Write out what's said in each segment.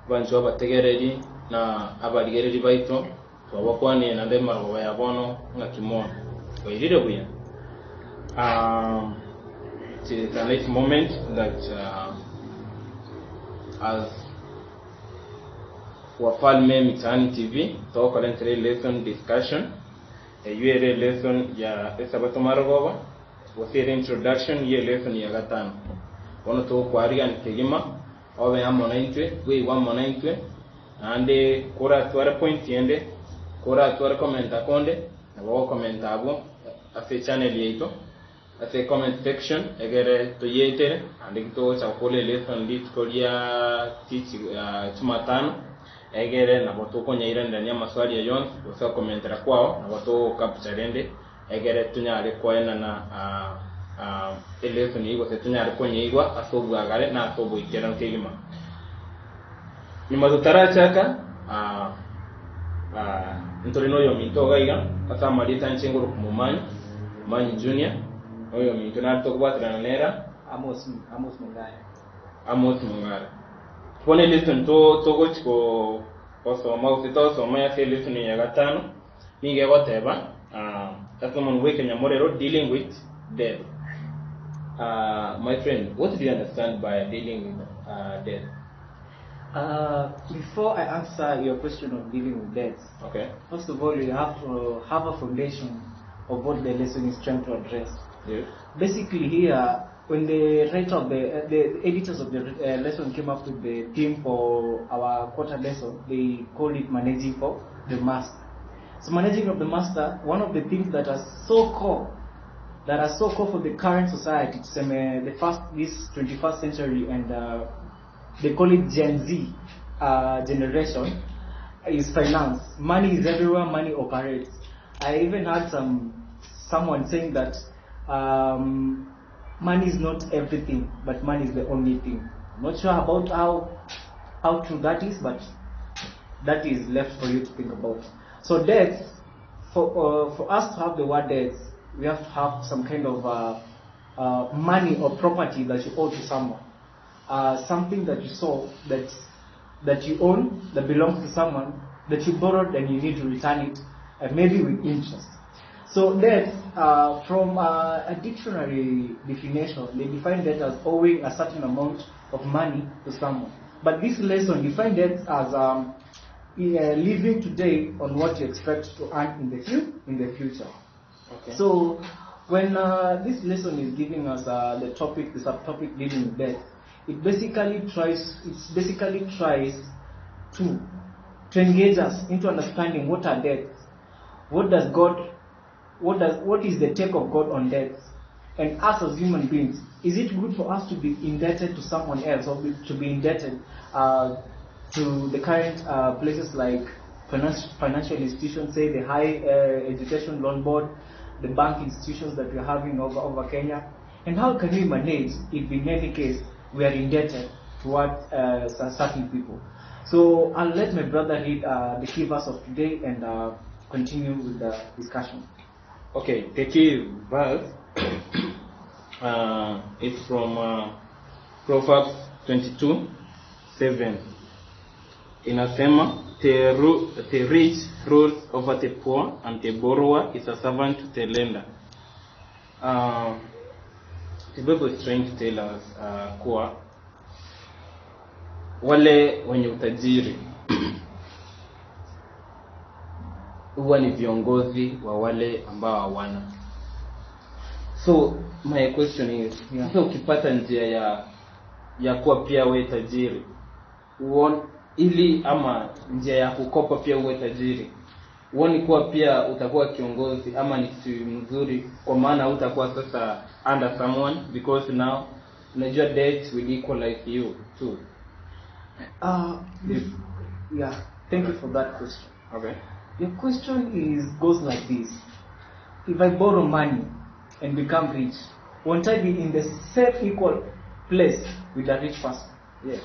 bantu abategereri na abaligereri baito twabakwane na ndema roba yabono nga kimono koirire buya. It is a nice moment that as Wafalme Mitaani TV talk about lesson discussion. A URL lesson ya sabbath marogoba was the introduction ye lesson ya gatano. Ono to kwari an kegima obe amonaitwe we wa monaitwe ande kora twara point yende kora twara comment akonde na wo comment abo afi channel yeto afi comment section egere to yete ande to cha kole lesson lit kolia teach tumatano egere na boto konyaira ndani ya maswali ya yon wasa komentera kwao na boto capture ende egere tunyare kwena na lesson yigo tunyare konyeigwa asobwagare na asobwikera nkegima nyuma tutarachaka ntorino yo minto gaiga asa marita nchengo kumumanyi manyi junior oyo minto na tokwatrana nera amos mungara pone lesson to gochiko osoma usito soma ya lesson ya gatano ninge goteba tasomo weke nyamorero dealing with death. My friend, what do you understand by dealing with death? Before I answer your question of dealing with death, okay, first of all, you have to have a foundation of what the lesson is trying to address. Yes. Basically here, when the writer of the editors of the lesson came up with the theme for our quarter lesson, they called it managing for the master. So managing of the master, one of the things that are so core for the current society, this 21st century, and they call it Gen Z generation, is finance. Money is everywhere, money operates. I even heard someone saying that money is not everything, but money is the only thing. I'm not sure about how true that is, but that is left for you to think about. So debt, for us to have the word debt, we have to have some kind of money or property that you owe to someone. Something that you saw that you own, that belongs to someone, that you borrowed and you need to return it, maybe with interest. So debt, from a dictionary definition, they define debt as owing a certain amount of money to someone. But this lesson defines debt as living today on what you expect to earn in the future. Okay. So when this lesson is giving us the subtopic dealing with death, it basically tries to engage us into understanding what are debts, what is the take of God on debts, and us as human beings, is it good for us to be indebted to someone else or to be indebted to the current places like financial institutions, say the higher education loan board, the bank institutions that we're having over Kenya, and how can we manage if in any case we are indebted towards certain people? So I'll let my brother read the key verse of today and continue with the discussion. Okay, the key verse is from Proverbs 22:7. Inasema, the rich rules over the poor, and the borrower is a servant to the lender. The Bible is trying to tell us kuwa wale wenye utajiri huwa ni viongozi wa wale ambao hawana. So my question is, sasa ukipata njia ya kuwa pia wewe tajiri, ili ama njia ya kukopa pia uwe tajiri, uone kuwa pia utakuwa kiongozi ama ni kitu mzuri, kwa maana utakuwa sasa under someone, because now unajua debt will equalize you too. Yeah, thank you for that question. Okay. Your question goes like this: if I borrow money and become rich, won't I be in the same equal place with a rich person? Yes.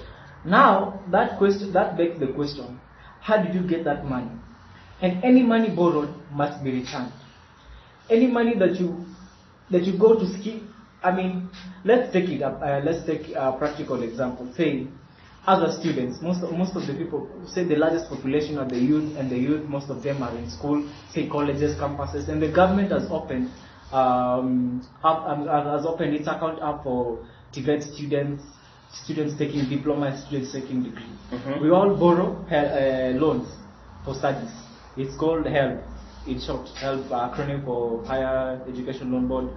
Now that begs the question: how did you get that money? And any money borrowed must be returned. Any money that you go to ski, I mean, let's take a practical example. Say other students, most of the people, say the largest population are the youth, and the youth, most of them are in school, say colleges, campuses, and the government has opened has opened its account up for TVET students taking diploma, students taking degree. We all borrow loans for studies. It's called HELP, in short, HELP, acronym for Higher Education Loan Board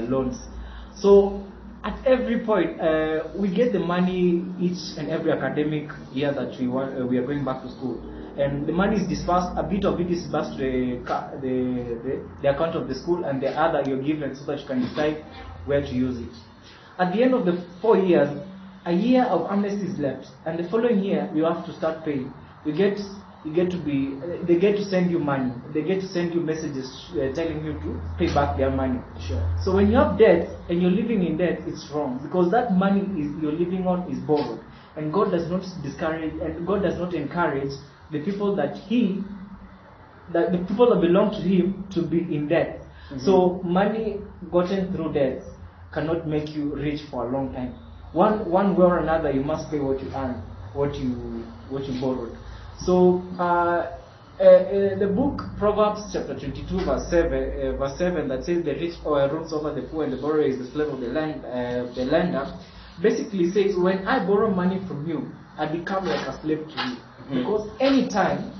loans. So at every point, we get the money each and every academic year that we are going back to school, and the money is dispersed. A bit of it is dispersed to the account of the school, and the other you're given so that you can decide where to use it. At the end of the 4 years, a year of amnesty is left, and the following year you have to start paying. They get to send you money. They get to send you messages telling you to pay back their money. Sure. So when you have debt and you're living in debt, it's wrong, because that money you're living on is borrowed, and God does not discourage, and God does not encourage the people that the people that belong to Him to be in debt. So money gotten through debt cannot make you rich for a long time. One way or another, you must pay what you earn, what you borrowed. So the book Proverbs chapter 22 verse 7 that says the rich rules over the poor and the borrower is the slave of the lender, basically says, when I borrow money from you, I become like a slave to you. Because anytime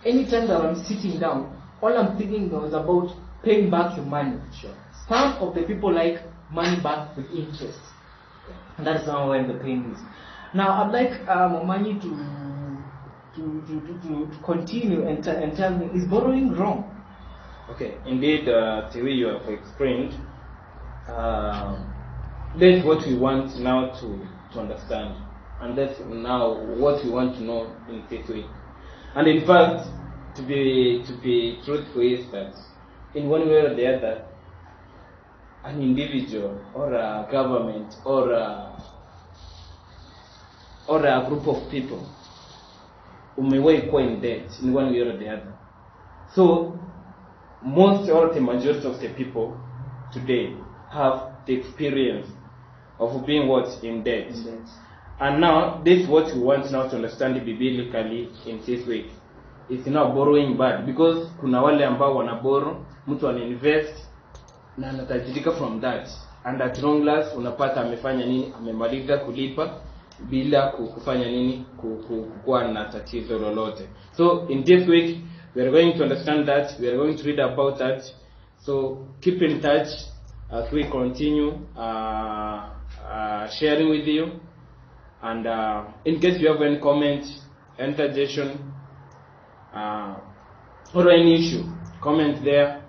that I'm sitting down, all I'm thinking is about paying back your money. Sure. Some of the people like money back with interest. And that's now when the pain is. Now I'd like Momanyi to continue and tell me, is borrowing wrong? Okay, indeed, the way you have explained, that's what we want now to understand, and that's now what we want to know in this week. And in fact, to be truthful is that in one way or the other, an individual or a government or a group of people umewahi kuwa in debt in one way or the other. So most or the majority of the people today have the experience of being what? In debt. And now this is what we want now to understand biblically in this week. It's not borrowing bad, because kuna wale ambao wanaborrow, mtu anainvest na anatajirika from that, and at long last unapata amefanya nini? Amemaliza kulipa bila kufanya nini? Kukuwa na tatizo lolote. So in this week we are going to understand that, we are going to read about that. So keep in touch as we continue sharing with you. And in case you have any comment, any suggestion, or any issue, comment there.